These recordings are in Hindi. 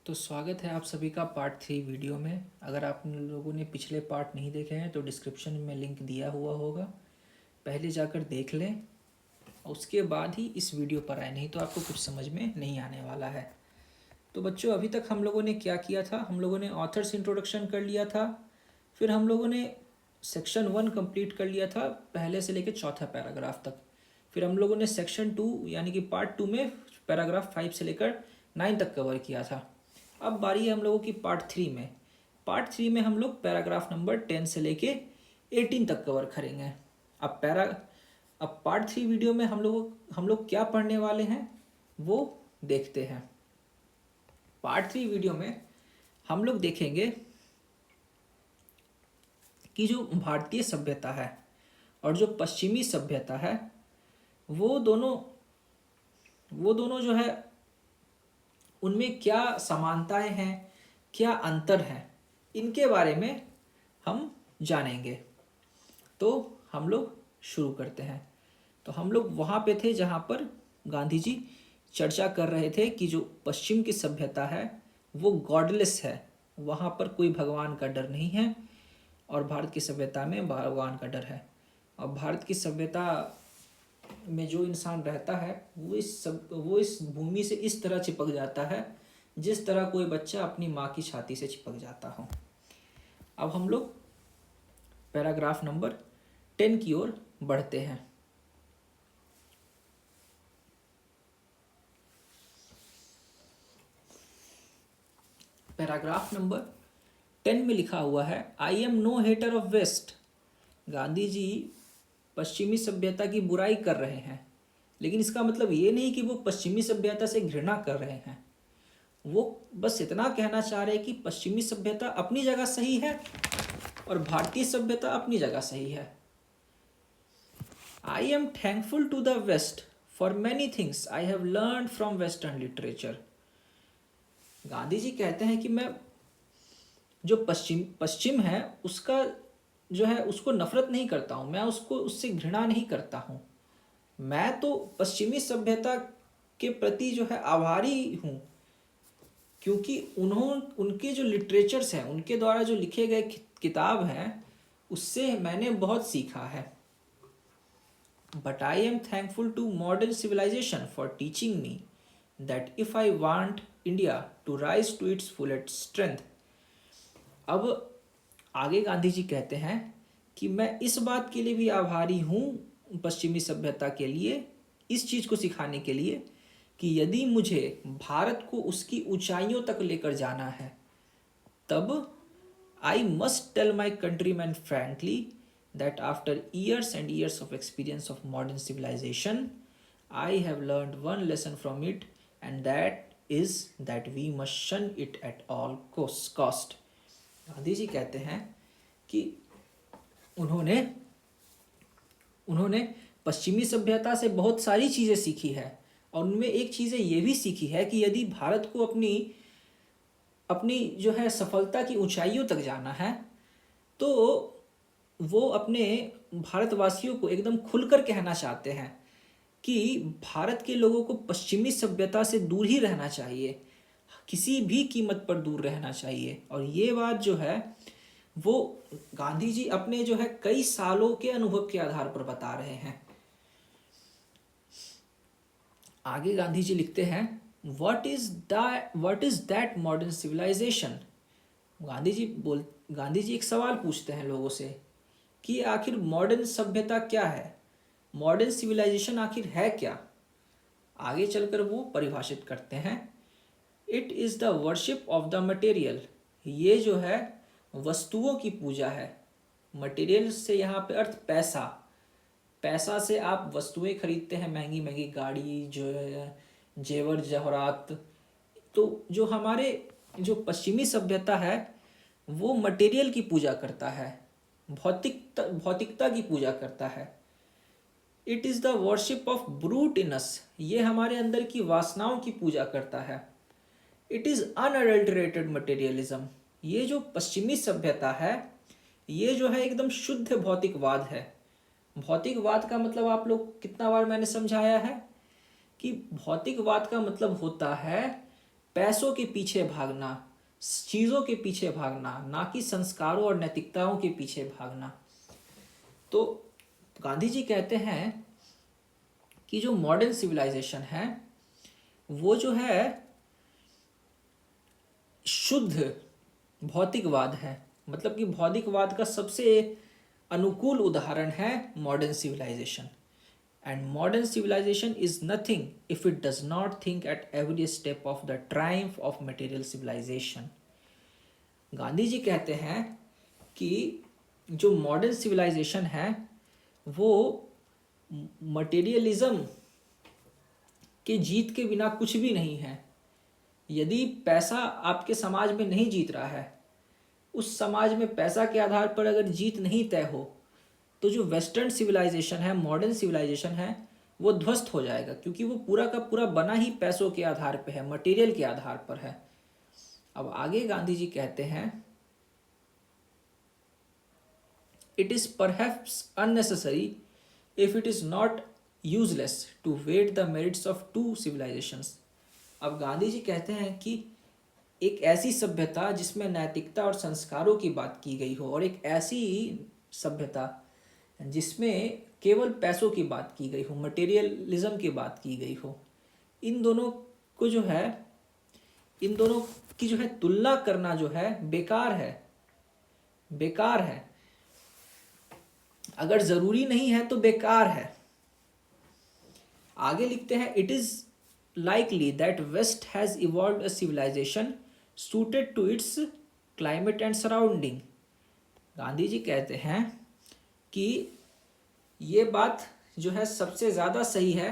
तो स्वागत है आप सभी का पार्ट 3 वीडियो में। अगर आप लोगों ने पिछले पार्ट नहीं देखे हैं तो डिस्क्रिप्शन में लिंक दिया हुआ होगा, पहले जाकर देख लें और उसके बाद ही इस वीडियो पर आए, नहीं तो आपको कुछ समझ में नहीं आने वाला है। तो बच्चों, अभी तक हम लोगों ने क्या किया था? हम लोगों ने ऑथर्स इंट्रोडक्शन कर लिया था, फिर हम लोगों ने सेक्शन 1 कंप्लीट कर लिया था, पहले से लेकर चौथा पैराग्राफ तक। फिर हम लोगों ने सेक्शन 2 यानी कि पार्ट 2 में पैराग्राफ 5 से लेकर 9 तक कवर किया था। अब बारी है हम लोगों की पार्ट 3 में। पार्ट 3 में हम लोग पैराग्राफ नंबर 10 से लेके 18 तक कवर करेंगे। अब अब पार्ट 3 वीडियो में हम लोग क्या पढ़ने वाले हैं वो देखते हैं। पार्ट 3 वीडियो में हम लोग देखेंगे कि जो भारतीय सभ्यता है और जो पश्चिमी सभ्यता है वो दोनों जो है उनमें क्या समानताएं हैं, क्या अंतर है, इनके बारे में हम जानेंगे। तो हम लोग शुरू करते हैं। तो हम लोग वहाँ पे थे जहाँ पर गांधी जी चर्चा कर रहे थे कि जो पश्चिम की सभ्यता है वो गॉडलेस है, वहाँ पर कोई भगवान का डर नहीं है, और भारत की सभ्यता में भगवान का डर है। और भारत की सभ्यता में जो इंसान रहता है वो इस भूमि से इस तरह चिपक जाता है जिस तरह कोई बच्चा अपनी माँ की छाती से चिपक जाता हो। अब हम लोग पैराग्राफ नंबर 10 की ओर बढ़ते हैं। पैराग्राफ नंबर 10 में लिखा हुआ है, I am no hater of west. Gandhi ji पश्चिमी सभ्यता की बुराई कर रहे हैं, लेकिन इसका मतलब ये नहीं कि वो पश्चिमी सभ्यता से घृणा कर रहे हैं। वो बस इतना कहना चाह रहे हैं कि पश्चिमी सभ्यता अपनी जगह सही है और भारतीय सभ्यता अपनी जगह सही है। I am thankful to the west for many things I have learn from western literature. Gandhi ji कहते हैं कि मैं जो पश्चिम है उसका जो है उसको नफरत नहीं करता हूँ, मैं उससे घृणा नहीं करता हूँ। मैं तो पश्चिमी सभ्यता के प्रति जो है आभारी हूँ, क्योंकि उनके जो लिटरेचर्स हैं, उनके द्वारा जो लिखे गए किताब हैं, उससे मैंने बहुत सीखा है। But I am thankful to modern civilisation for teaching me that if I want India to rise to its fullest strength. अब आगे गांधी जी कहते हैं कि मैं इस बात के लिए भी आभारी हूँ पश्चिमी सभ्यता के लिए, इस चीज़ को सिखाने के लिए कि यदि मुझे भारत को उसकी ऊंचाइयों तक लेकर जाना है तब I must tell my countryman frankly that after years and years of experience of modern civilisation I have learned one lesson from it, and that is that we must shun it at all cost. Gandhi ji कहते हैं कि उन्होंने पश्चिमी सभ्यता से बहुत सारी चीज़ें सीखी है, और उनमें एक चीज़ें ये भी सीखी है कि यदि भारत को अपनी अपनी जो है सफलता की ऊंचाइयों तक जाना है तो वो अपने भारतवासियों को एकदम खुलकर कहना चाहते हैं कि भारत के लोगों को पश्चिमी सभ्यता से दूर ही रहना चाहिए, किसी भी कीमत पर दूर रहना चाहिए। और ये बात जो है वो गांधी जी अपने जो है कई सालों के अनुभव के आधार पर बता रहे हैं। आगे गांधी जी लिखते हैं, what is that modern civilisation. Gandhi ji एक सवाल पूछते हैं लोगों से कि आखिर मॉडर्न सभ्यता क्या है, मॉडर्न सिविलाइजेशन आखिर है क्या। आगे चलकर वो परिभाषित करते हैं, it is the worship of the material. ये जो है वस्तुओं की पूजा है। मटेरियल से यहाँ पे अर्थ पैसा, पैसा से आप वस्तुएं खरीदते हैं, महंगी महंगी गाड़ी, जो है जेवर जवाहरात। तो जो हमारे जो पश्चिमी सभ्यता है वो मटेरियल की पूजा करता है, भौतिकता की पूजा करता है। It is the worship of brute in us. ये हमारे अंदर की वासनाओं की पूजा करता है। It is unadulterated materialism. ये जो पश्चिमी सभ्यता है ये जो है एकदम शुद्ध भौतिकवाद है। भौतिकवाद का मतलब आप लोग कितना बार मैंने समझाया है कि भौतिकवाद का मतलब होता है पैसों के पीछे भागना, चीज़ों के पीछे भागना, ना कि संस्कारों और नैतिकताओं के पीछे भागना। तो गांधी जी कहते हैं कि जो मॉडर्न सिविलाइजेशन है वो जो है शुद्ध भौतिकवाद है। मतलब कि भौतिकवाद का सबसे अनुकूल उदाहरण है modern civilisation. And modern civilisation is nothing if it does not think at every step of the triumph of material civilisation. Gandhi ji कहते हैं कि जो मॉडर्न सिविलाइजेशन है वो मटेरियलिज्म के जीत के बिना कुछ भी नहीं है। यदि पैसा आपके समाज में नहीं जीत रहा है, उस समाज में पैसा के आधार पर अगर जीत नहीं तय हो, तो जो वेस्टर्न सिविलाइजेशन है, मॉडर्न सिविलाइजेशन है, वो ध्वस्त हो जाएगा, क्योंकि वो पूरा का पूरा बना ही पैसों के आधार पर है, मटेरियल के आधार पर है। अब आगे गांधी जी कहते हैं, it is perhaps unnecessary if it is not useless to weigh the merits of two civilisations. अब गांधी जी कहते हैं कि एक ऐसी सभ्यता जिसमें नैतिकता और संस्कारों की बात की गई हो, और एक ऐसी सभ्यता जिसमें केवल पैसों की बात की गई हो, मटेरियलिज्म की बात की गई हो, इन दोनों को जो है, इन दोनों की जो है तुलना करना जो है बेकार है, बेकार है। अगर जरूरी नहीं है तो बेकार है। आगे लिखते हैं, it is likely that West has evolved a civilization suited to its climate and surrounding। Gandhi ji कहते हैं कि ये बात जो है सबसे ज़्यादा सही है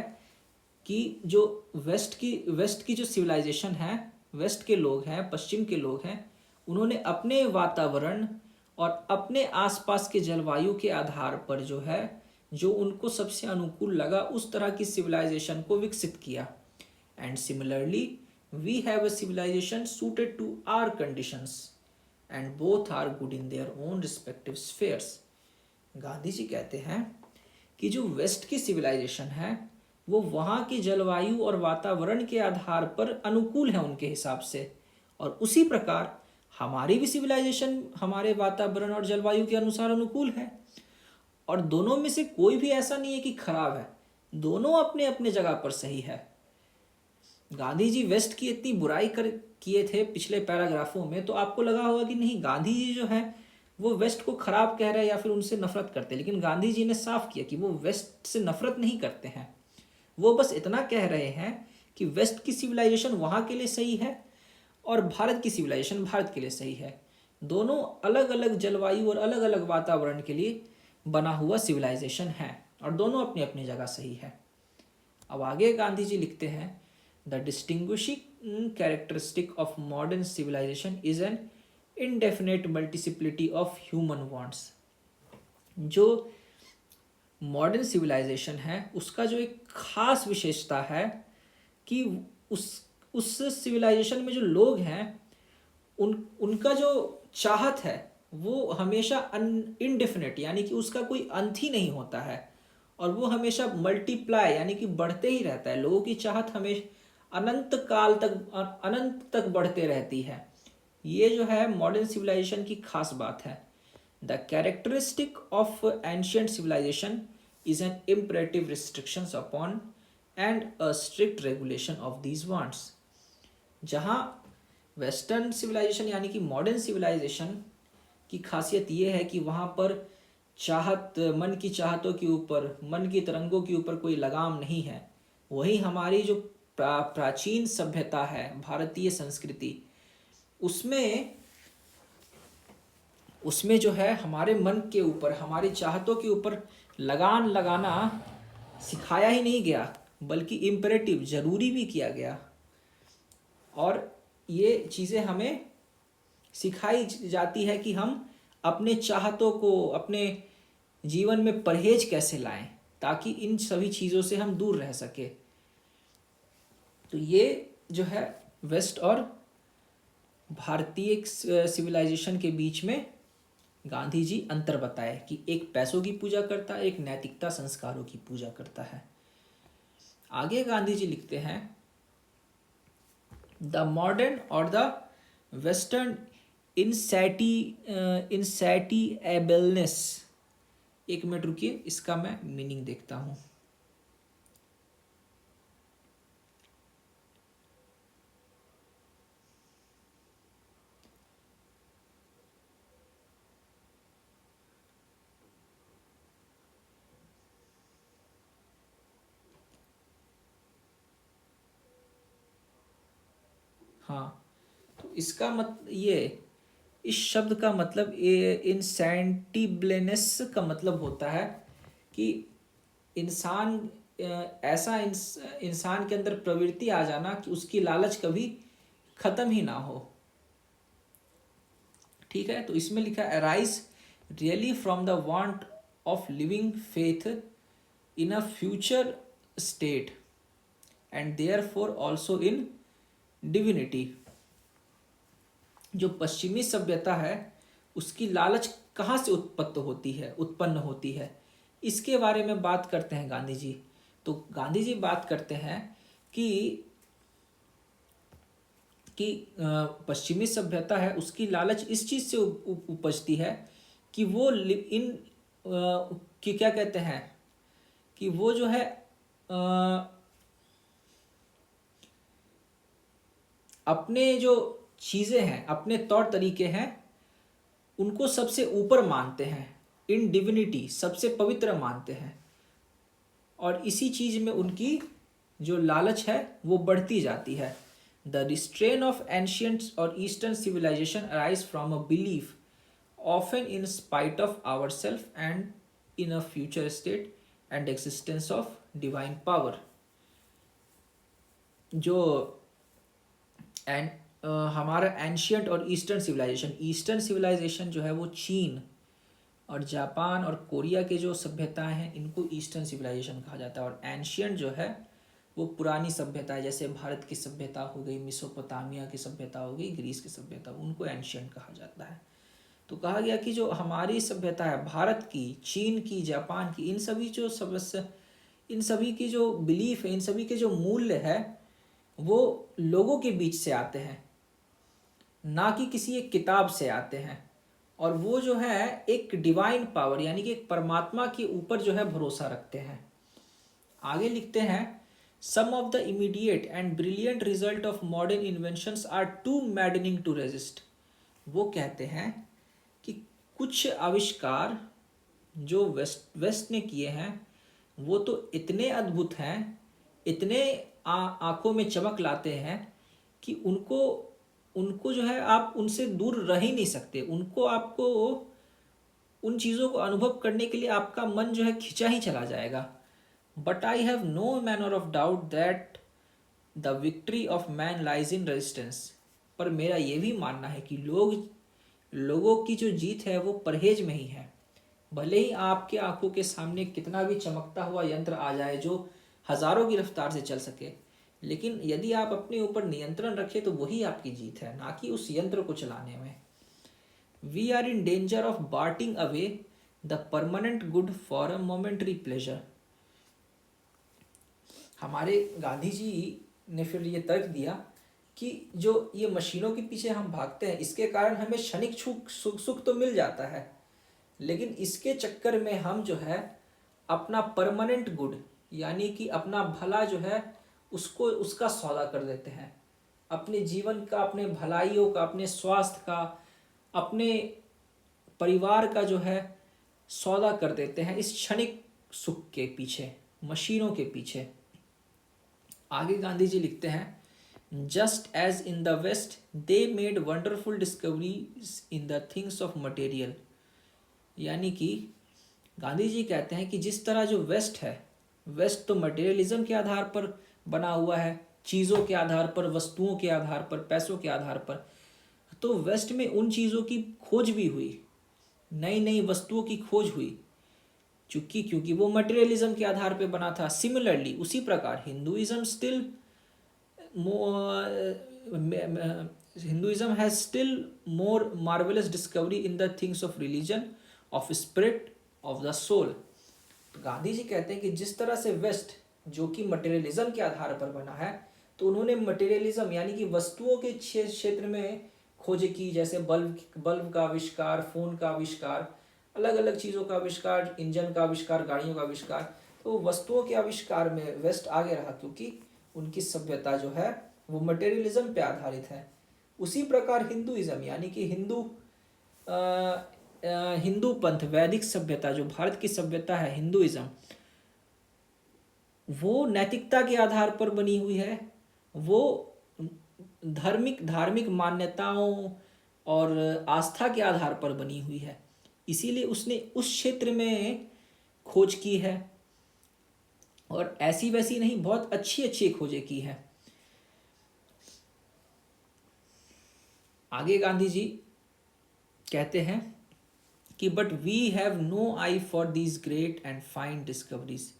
कि जो वेस्ट की जो सिविलाइजेशन है, वेस्ट के लोग हैं, पश्चिम के लोग हैं, उन्होंने अपने वातावरण और अपने आसपास के जलवायु के आधार पर जो है, जो उनको सबसे अनुकूल लगा, उस तरह की सिविलाइजेशन को विकसित किया। And similarly, we have a civilization suited to our conditions, and both are good in their own respective spheres। Gandhi ji कहते हैं कि जो वेस्ट की सिविलाइजेशन है वो वहाँ की जलवायु और वातावरण के आधार पर अनुकूल है उनके हिसाब से, और उसी प्रकार हमारी भी सिविलाइजेशन हमारे वातावरण और जलवायु के अनुसार अनुकूल है। और दोनों में से कोई भी ऐसा नहीं है कि खराब है, दोनों अपने अपने जगह पर सही है। गांधी जी वेस्ट की इतनी बुराई किए थे पिछले पैराग्राफों में, तो आपको लगा होगा कि नहीं, गांधी जी जो है वो वेस्ट को खराब कह रहे हैं या फिर उनसे नफरत करते हैं। लेकिन गांधी जी ने साफ किया कि वो वेस्ट से नफरत नहीं करते हैं, वो बस इतना कह रहे हैं कि वेस्ट की सिविलाइजेशन वहाँ के लिए सही है और भारत की सिविलाइजेशन भारत के लिए सही है। दोनों अलग अलग जलवायु और अलग अलग वातावरण के लिए बना हुआ सिविलाइजेशन है, और दोनों अपनी अपनी जगह सही है। अब आगे गांधी जी लिखते हैं, The distinguishing characteristic of modern civilization is an indefinite multiplicity of human wants। जो मॉडर्न सिविलाइजेशन है उसका जो एक खास विशेषता है कि उस सिविलाइजेशन में जो लोग हैं उनका जो चाहत है वो हमेशा इनडेफिनेट, यानी कि उसका कोई अंत ही नहीं होता है, और वो हमेशा मल्टीप्लाई यानी कि बढ़ते ही रहता है। लोगों की चाहत हमेशा अनंत काल तक, अनंत तक बढ़ते रहती है। ये जो है मॉडर्न सिविलाइजेशन की खास बात है। The characteristic of ancient civilisation is an imperative restrictions upon and a strict regulation of these wants. जहाँ वेस्टर्न सिविलाइजेशन यानी कि मॉडर्न सिविलाइजेशन की खासियत ये है कि वहाँ पर चाहत, मन की चाहतों के ऊपर, मन की तरंगों के ऊपर कोई लगाम नहीं है। वही हमारी जो प्राचीन सभ्यता है, भारतीय संस्कृति, उसमें जो है हमारे मन के ऊपर, हमारी चाहतों के ऊपर लगान लगाना सिखाया ही नहीं गया, बल्कि इम्परेटिव, जरूरी भी किया गया। और ये चीज़ें हमें सिखाई जाती है कि हम अपने चाहतों को अपने जीवन में परहेज कैसे लाएं, ताकि इन सभी चीज़ों से हम दूर रह सके। तो ये जो है वेस्ट और भारतीय सिविलाइजेशन के बीच में गांधी जी अंतर बताए कि एक पैसों की पूजा करता है, एक नैतिकता संस्कारों की पूजा करता है। आगे गांधी जी लिखते हैं, द मॉडर्न और द वेस्टर्न इंसैटिएबलनेस। एक मिनट रुकिए, इसका मैं मीनिंग देखता हूँ। हाँ, तो इसका ये इस शब्द का मतलब इंसेंटिबलेनेस का मतलब होता है कि इंसान ऐसा इंसान के अंदर प्रवृत्ति आ जाना कि उसकी लालच कभी खत्म ही ना हो। ठीक है, तो इसमें लिखा arise really from the want of living faith in a future state and therefore also in divinity. जो पश्चिमी सभ्यता है उसकी लालच कहाँ से उत्पन्न होती है, इसके बारे में बात करते हैं गांधी जी। तो गांधी जी बात करते हैं कि कि पश्चिमी सभ्यता है उसकी लालच इस चीज़ से उपजती है कि वो कि क्या कहते हैं कि वो जो है अपने जो चीज़ें हैं, अपने तौर तरीके हैं, उनको सबसे ऊपर मानते हैं, इन डिविनिटी सबसे पवित्र मानते हैं, और इसी चीज़ में उनकी जो लालच है वो बढ़ती जाती है। द रिस्ट्रेन ऑफ एंशियंट और eastern civilisation arise from a belief often in spite of our self and in a future state and existence of divine power. जो एंड हमारा एंशियंट और ईस्टर्न सिविलाइजेशन जो है वो चीन और जापान और कोरिया के जो सभ्यताएं हैं इनको ईस्टर्न सिविलाइजेशन कहा जाता है, और एंशियंट जो है वो पुरानी सभ्यता है, जैसे भारत की सभ्यता हो गई, मिसोपोटामिया की सभ्यता हो गई, ग्रीस की सभ्यता, उनको एंशियंट कहा जाता है। तो कहा गया कि जो हमारी सभ्यता है, भारत की, चीन की, जापान की, इन सभी की जो बिलीफ है, इन सभी के जो मूल्य है वो लोगों के बीच से आते हैं, ना कि किसी एक किताब से आते हैं, और वो जो है एक डिवाइन पावर यानी कि एक परमात्मा के ऊपर जो है भरोसा रखते हैं। आगे लिखते हैं, some of the immediate and brilliant result of modern inventions are too maddening to resist. वो कहते हैं कि कुछ आविष्कार जो वेस्ट ने किए हैं वो तो इतने अद्भुत हैं, इतने आंखों में चमक लाते हैं कि उनको उनको जो है आप उनसे दूर रह ही नहीं सकते। उनको आपको उन चीज़ों को अनुभव करने के लिए आपका मन जो है खिंचा ही चला जाएगा। But I have no manner of doubt that the victory of man lies in resistance. पर मेरा ये भी मानना है कि लोगों की जो जीत है वो परहेज में ही है। भले ही आपके आंखों के सामने कितना भी चमकता हुआ यंत्र आ जाए जो हजारों की रफ्तार से चल सके, लेकिन यदि आप अपने ऊपर नियंत्रण रखें तो वही आपकी जीत है, ना कि उस यंत्र को चलाने में। We are in danger of bartering away the permanent good for a momentary pleasure. हमारे गांधी जी ने फिर ये तर्क दिया कि जो ये मशीनों के पीछे हम भागते हैं इसके कारण हमें क्षणिक सुख तो मिल जाता है, लेकिन इसके चक्कर में हम जो है अपना परमानेंट गुड यानी कि अपना भला जो है उसका सौदा कर देते हैं। अपने जीवन का, अपने भलाइयों का, अपने स्वास्थ्य का, अपने परिवार का जो है सौदा कर देते हैं इस क्षणिक सुख के पीछे, मशीनों के पीछे। आगे गांधी जी लिखते हैं, just as in the west they made wonderful discoveries in the things of material. यानी कि गांधी जी कहते हैं कि जिस तरह जो वेस्ट है, वेस्ट तो मटेरियलिज्म के आधार पर बना हुआ है, चीज़ों के आधार पर, वस्तुओं के आधार पर, पैसों के आधार पर। तो वेस्ट में उन चीज़ों की खोज भी हुई, नई नई वस्तुओं की खोज हुई, क्योंकि वो मटेरियलिज्म के आधार पर बना था। सिमिलरली उसी प्रकार Hinduism has still more marvellous discovery in the things of religion of spirit of the soul. तो गांधी जी कहते हैं कि जिस तरह से वेस्ट जो कि मटेरियलिज्म के आधार पर बना है, तो उन्होंने मटेरियलिज्म यानी कि वस्तुओं के क्षेत्र में खोज की, जैसे बल्ब का आविष्कार, फोन का आविष्कार, अलग अलग चीज़ों का आविष्कार, इंजन का आविष्कार, गाड़ियों का आविष्कार। तो वस्तुओं के आविष्कार में वेस्ट आगे रहा क्योंकि उनकी सभ्यता जो है वो मटेरियलिज्म पे आधारित है। उसी प्रकार हिंदुइज्म यानी कि हिंदू पंथ, वैदिक सभ्यता, जो भारत की सभ्यता है हिंदुइज्म, वो नैतिकता के आधार पर बनी हुई है। वो धार्मिक मान्यताओं और आस्था के आधार पर बनी हुई है। इसीलिए उसने उस क्षेत्र में खोज की है और ऐसी वैसी नहीं, बहुत अच्छी अच्छी खोजें की है। आगे गांधी जी कहते हैं कि but we have no eye for these great and fine discoveries.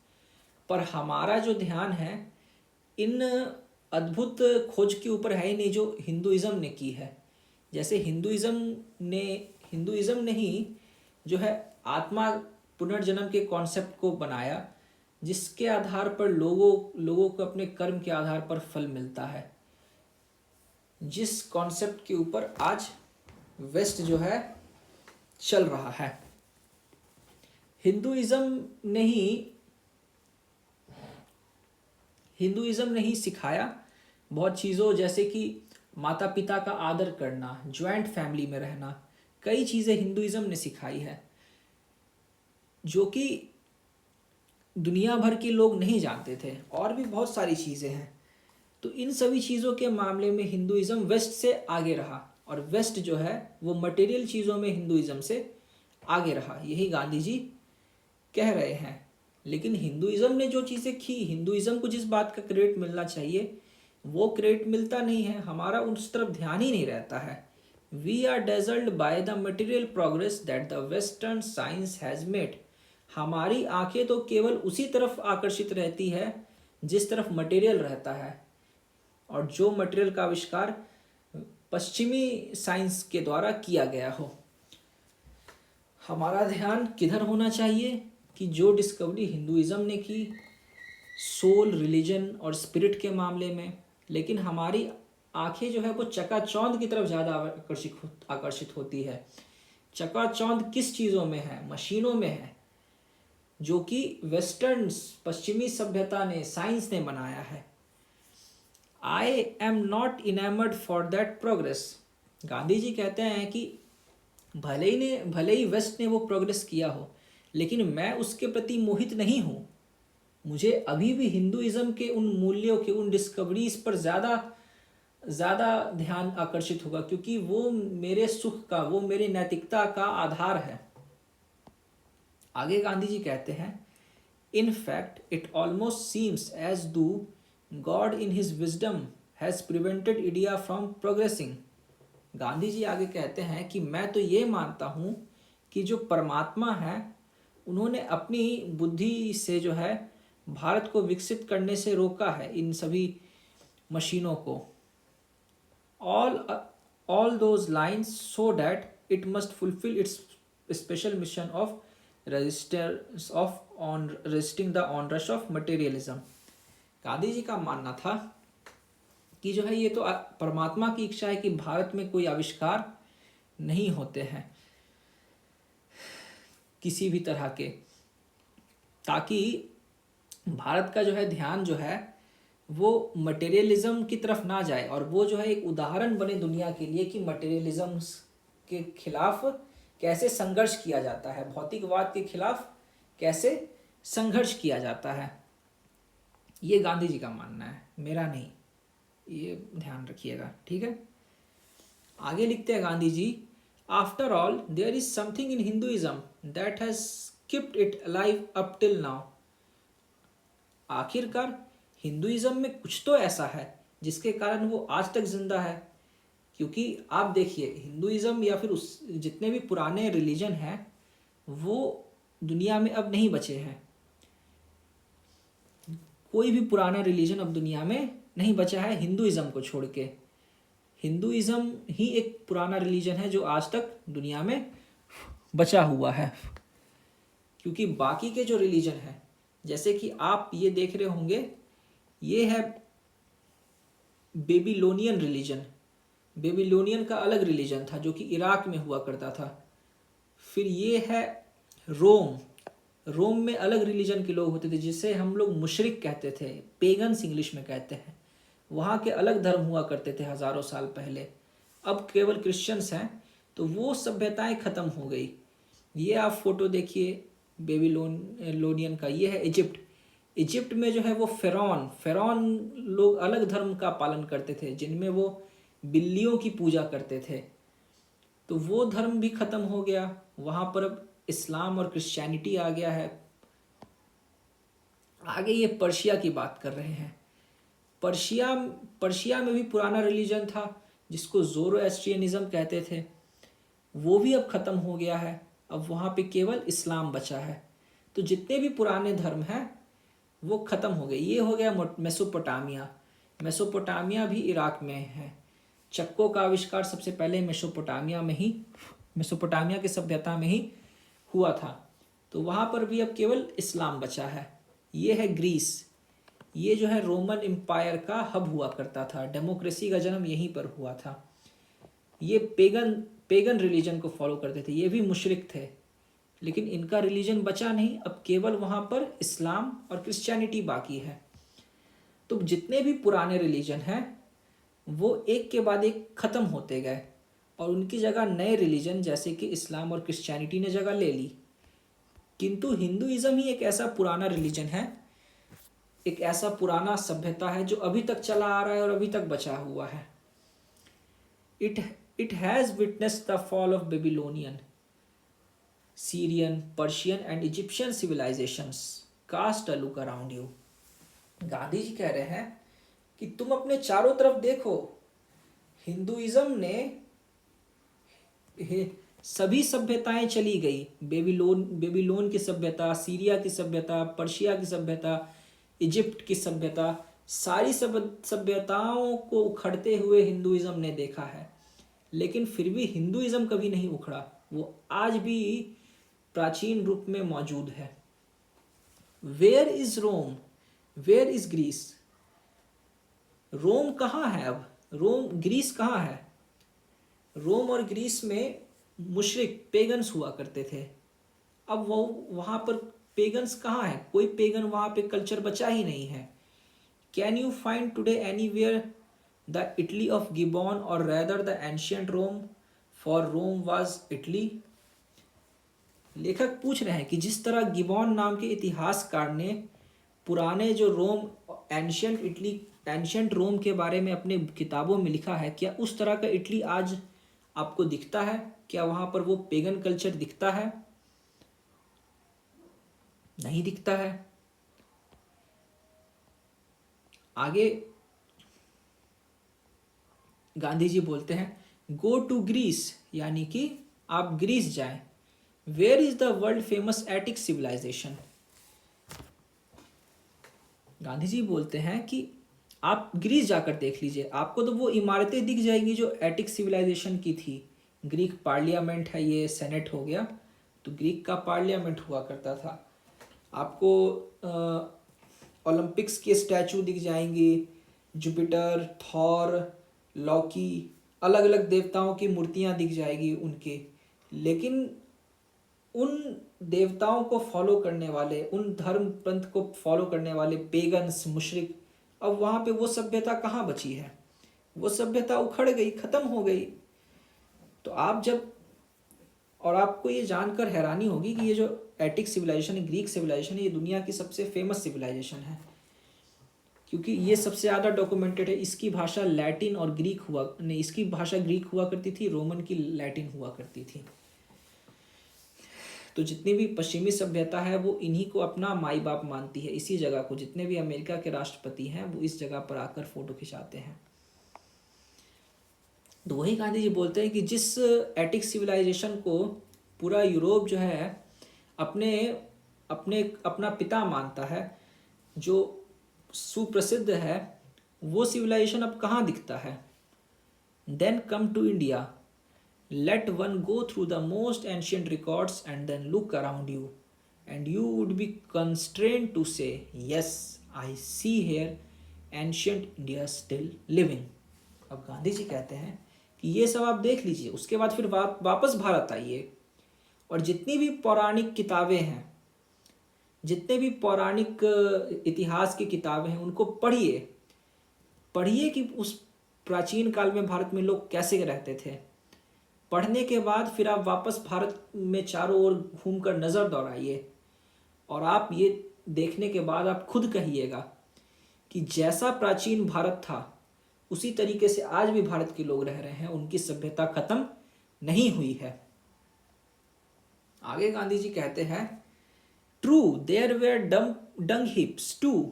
पर हमारा जो ध्यान है इन अद्भुत खोज के ऊपर है ही नहीं जो हिंदुइज्म ने की है। जैसे हिंदुइज्म ने ही जो है आत्मा पुनर्जन्म के कॉन्सेप्ट को बनाया, जिसके आधार पर लोगों को अपने कर्म के आधार पर फल मिलता है, जिस कॉन्सेप्ट के ऊपर आज वेस्ट जो है चल रहा है। हिंदुइज्म ने ही सिखाया बहुत चीज़ों, जैसे कि माता पिता का आदर करना, ज्वाइंट फैमिली में रहना, कई चीज़ें हिंदुइज्म ने सिखाई है जो कि दुनिया भर के लोग नहीं जानते थे। और भी बहुत सारी चीज़ें हैं। तो इन सभी चीज़ों के मामले में हिंदुइज्म वेस्ट से आगे रहा और वेस्ट जो है वो मटेरियल चीज़ों में हिंदुइज्म से आगे रहा, यही गांधी जी कह रहे हैं। लेकिन हिंदुइज्म ने जो चीज़ें की, हिंदुइज्म को जिस बात का क्रेडिट मिलना चाहिए वो क्रेडिट मिलता नहीं है, हमारा उस तरफ ध्यान ही नहीं रहता है। We are dazzled by the material progress that the western science has made. हमारी आंखें तो केवल उसी तरफ आकर्षित रहती है जिस तरफ मटेरियल रहता है, और जो मटेरियल का आविष्कार पश्चिमी साइंस के द्वारा किया गया हो। हमारा ध्यान किधर होना चाहिए कि जो डिस्कवरी हिंदुइज्म ने की सोल, रिलीजन और स्पिरिट के मामले में, लेकिन हमारी आंखें जो है वो चकाचौंध की तरफ ज़्यादा आकर्षित होती है। चकाचौंध किस चीज़ों में है? मशीनों में है, जो कि वेस्टर्न पश्चिमी सभ्यता ने, साइंस ने बनाया है। I am not enamoured for that progress. Gandhi ji कहते हैं कि भले ही वेस्ट ने वो प्रोग्रेस किया हो, लेकिन मैं उसके प्रति मोहित नहीं हूँ। मुझे अभी भी हिंदुइज्म के उन मूल्यों के, उन डिस्कवरीज पर ज़्यादा ध्यान आकर्षित होगा, क्योंकि वो मेरे सुख का, वो मेरी नैतिकता का आधार है। आगे गांधी जी कहते हैं, in fact it almost seems as though God in his wisdom has prevented India from progressing. Gandhi ji आगे कहते हैं कि मैं तो ये मानता हूँ कि जो परमात्मा है उन्होंने अपनी बुद्धि से जो है भारत को विकसित करने से रोका है इन सभी मशीनों को। all those lines so that it must fulfill its special mission of resisting the onrush of materialism। Gandhi ji का मानना था कि जो है ये तो परमात्मा की इच्छा है कि भारत में कोई आविष्कार नहीं होते हैं किसी भी तरह के, ताकि भारत का जो है ध्यान जो है वो मटेरियलिज्म की तरफ ना जाए, और वो जो है एक उदाहरण बने दुनिया के लिए कि मटेरियलिज्म के खिलाफ कैसे संघर्ष किया जाता है, भौतिकवाद के खिलाफ कैसे संघर्ष किया जाता है। ये गांधी जी का मानना है, मेरा नहीं, ये ध्यान रखिएगा, ठीक है। आगे लिखते हैं Gandhi ji, after all there is something in Hinduism that has kept it alive up till now. आखिरकार हिंदुइज्म में कुछ तो ऐसा है जिसके कारण वो आज तक जिंदा है। क्योंकि आप देखिए हिंदुइज्म या फिर उस जितने भी पुराने रिलीजन हैं वो दुनिया में अब नहीं बचे हैं। कोई भी पुराना रिलीजन अब दुनिया में नहीं बचा है हिंदुइज्म को छोड़ के। हिंदुइज्म ही एक पुराना रिलीजन है जो आज तक दुनिया में बचा हुआ है। क्योंकि बाकी के जो रिलीजन है, जैसे कि आप ये देख रहे होंगे, ये है बेबीलोनियन रिलीजन, बेबीलोनियन का अलग रिलीजन था जो कि इराक में हुआ करता था। फिर ये है रोम, रोम में अलग रिलीजन के लोग होते थे जिसे हम लोग मुशरिक कहते थे, पेगन्स इंग्लिश में कहते हैं। वहाँ के अलग धर्म हुआ करते थे हज़ारों साल पहले, अब केवल क्रिश्चियंस हैं। तो वो सभ्यताएं ख़त्म हो गई। ये आप फोटो देखिए बेबीलोनियन का, ये है इजिप्ट। इजिप्ट में जो है वो फ़िरौन लोग अलग धर्म का पालन करते थे जिनमें वो बिल्लियों की पूजा करते थे। तो वो धर्म भी ख़त्म हो गया, वहाँ पर अब इस्लाम और क्रिश्चियनिटी आ गया है। आगे ये पर्शिया की बात कर रहे हैं। पर्शिया पर्शिया में भी पुराना रिलीजन था जिसको ज़ोरोएस्ट्रियनिज़्म कहते थे, वो भी अब ख़त्म हो गया है। अब वहाँ पे केवल इस्लाम बचा है। तो जितने भी पुराने धर्म हैं वो ख़त्म हो गए। ये हो गया मेसोपोटामिया। मेसोपोटामिया भी इराक में है। चक्कों का आविष्कार सबसे पहले मेसोपोटामिया की सभ्यता में ही हुआ था। तो वहाँ पर भी अब केवल इस्लाम बचा है। ये है ग्रीस, ये जो है रोमन एम्पायर का हब हुआ करता था, डेमोक्रेसी का जन्म यहीं पर हुआ था। ये पेगन रिलीजन को फॉलो करते थे, ये भी मुशरिक थे, लेकिन इनका रिलीजन बचा नहीं, अब केवल वहाँ पर इस्लाम और क्रिश्चियनिटी बाकी है। तो जितने भी पुराने रिलीजन हैं वो एक के बाद एक ख़त्म होते गए और उनकी जगह नए रिलीजन जैसे कि इस्लाम और क्रिश्चियनिटी ने जगह ले ली। किंतु हिंदुइज़्म ही एक ऐसा पुराना रिलीजन है, एक ऐसा पुराना सभ्यता है जो अभी तक चला आ रहा है और अभी तक बचा हुआ है। It has witnessed the fall of Babylonian, Syrian, Persian and Egyptian civilisations. Cast a look around you. Gandhi ji कह रहे हैं कि तुम अपने चारों तरफ देखो, हिंदुइज्म ने सभी सभ्यताएं चली गई। बेबीलोन की सभ्यता, सीरिया की सभ्यता, पर्शिया की सभ्यता, इजिप्ट की सभ्यता, सारी सभ्यताओं को उखड़ते हुए हिंदुइज्म ने देखा है। लेकिन फिर भी हिंदुइज्म कभी नहीं उखड़ा, वो आज भी प्राचीन रूप में मौजूद है। Where is Rome, where is Greece. Rome कहाँ है अब, ग्रीस कहाँ है। रोम और ग्रीस में मुशरिक पेगन्स हुआ करते थे। अब वो वहाँ पर पेगन्स कहाँ है, कोई पेगन वहाँ पे कल्चर बचा ही नहीं है। Can you find today anywhere the Italy of Gibbon or rather the ancient Rome, for Rome was Italy. लेखक पूछ रहे हैं कि जिस तरह गिबॉन नाम के इतिहासकार ने पुराने जो रोम, एंशियंट रोम के बारे में अपने किताबों में लिखा है, क्या उस तरह का इटली आज आपको दिखता है? क्या वहाँ पर वो पेगन कल्चर दिखता है? नहीं दिखता है। आगे गांधी जी बोलते हैं गो टू ग्रीस, यानी कि आप ग्रीस जाएं। Where is the world famous Attic civilisation. Gandhi ji बोलते हैं कि आप ग्रीस जाकर देख लीजिए, आपको तो वो इमारतें दिख जाएंगी जो एटिक सिविलाइजेशन की थी। ग्रीक पार्लियामेंट है, ये सेनेट हो गया, तो ग्रीक का पार्लियामेंट हुआ करता था। आपको ओलंपिक्स के स्टैचू दिख जाएंगी, जुपिटर, थॉर, लॉकी, अलग अलग देवताओं की मूर्तियां दिख जाएगी उनके। लेकिन उन देवताओं को फॉलो करने वाले, उन धर्म पंथ को फॉलो करने वाले पेगन्स, मुशरिक, अब वहाँ पे वो सभ्यता कहाँ बची है? वो सभ्यता उखड़ गई, ख़त्म हो गई। तो आप जब, और आपको ये जानकर हैरानी होगी कि ये जो एटिक सिविलाइजेशन, ग्रीक सिविलाइजेशन है, ये दुनिया की सबसे फेमस सिविलाइजेशन है, क्योंकि ये सबसे ज़्यादा डॉक्यूमेंटेड है। इसकी भाषा लैटिन और ग्रीक हुआ नहीं, इसकी भाषा ग्रीक हुआ करती थी, रोमन की लैटिन हुआ करती थी। तो जितनी भी पश्चिमी सभ्यता है वो इन्हीं को अपना माई बाप मानती है। इसी जगह को, जितने भी अमेरिका के राष्ट्रपति हैं वो इस जगह पर आकर फोटो खिंचाते हैं। तो वही गांधी जी बोलते हैं कि जिस एटिक सिविलाइजेशन को पूरा यूरोप जो है अपना पिता मानता है, जो सुप्रसिद्ध है, वो सिविलाइजेशन अब कहाँ दिखता है? Then come to India, let one go through the most ancient records and then look around you, and you would be constrained to say, yes, I see here ancient India still living. अब गांधी जी कहते हैं कि ये सब आप देख लीजिए, उसके बाद फिर वापस भारत आइए और जितनी भी पौराणिक किताबें हैं, जितने भी पौराणिक इतिहास की किताबें हैं, उनको पढ़िए। पढ़िए कि उस प्राचीन काल में भारत में लोग कैसे रहते थे। पढ़ने के बाद फिर आप वापस भारत में चारों ओर घूमकर नज़र दौड़ाइए और आप ये देखने के बाद आप खुद कहिएगा कि जैसा प्राचीन भारत था उसी तरीके से आज भी भारत के लोग रह रहे हैं, उनकी सभ्यता खत्म नहीं हुई है। आगे गांधी जी कहते हैं, true there were dung heaps to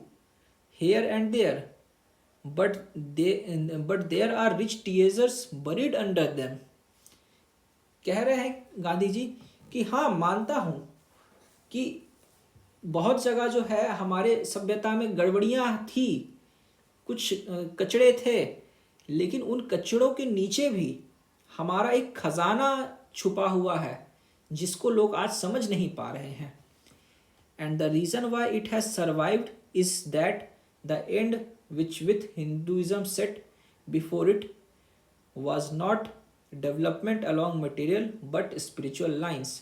here and there, but there are rich treasures buried under them. कह रहे हैं गांधी जी कि हाँ, मानता हूं कि बहुत जगह जो है हमारे सभ्यता में गड़बड़ियां थी, कुछ कचड़े थे, लेकिन उन कचड़ों के नीचे भी हमारा एक खजाना छुपा हुआ है जिसको लोग आज समझ नहीं पा रहे हैं। And the reason why it has survived is that the and which with Hinduism set before it was not development along material but spiritual lines।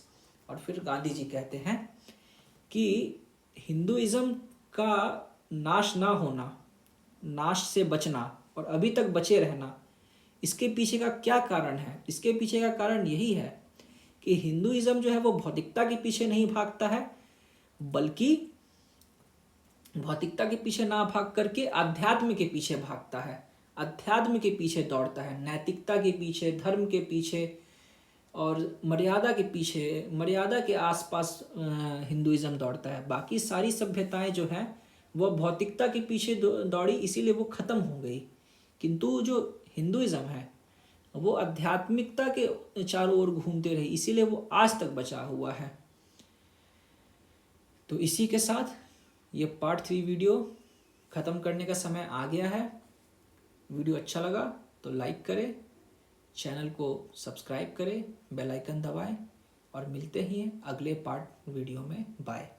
और फिर गांधी जी कहते हैं कि हिंदुइज्म का नाश ना होना, नाश से बचना और अभी तक बचे रहना, इसके पीछे का क्या कारण है? इसके पीछे का कारण यही है कि हिंदुइज्म जो है वो भौतिकता के पीछे नहीं भागता है, बल्कि भौतिकता के पीछे ना भाग करके आध्यात्म के पीछे भागता है, अध्यात्म के पीछे दौड़ता है, नैतिकता के पीछे, धर्म के पीछे और मर्यादा के पीछे, मर्यादा के आसपास हिंदुइज्म दौड़ता है। बाकी सारी सभ्यताएं जो हैं वो भौतिकता के पीछे दौड़ी, इसीलिए वो ख़त्म हो गई। किंतु जो हिंदुइज्म है वो आध्यात्मिकता के चारों ओर घूमते रहे, इसीलिए वो आज तक बचा हुआ है। तो इसी के साथ ये पार्ट 3 वीडियो ख़त्म करने का समय आ गया है। वीडियो अच्छा लगा तो लाइक करें, चैनल को सब्सक्राइब करें, बेल आइकन दबाएं और मिलते ही हैं अगले पार्ट वीडियो में। बाय।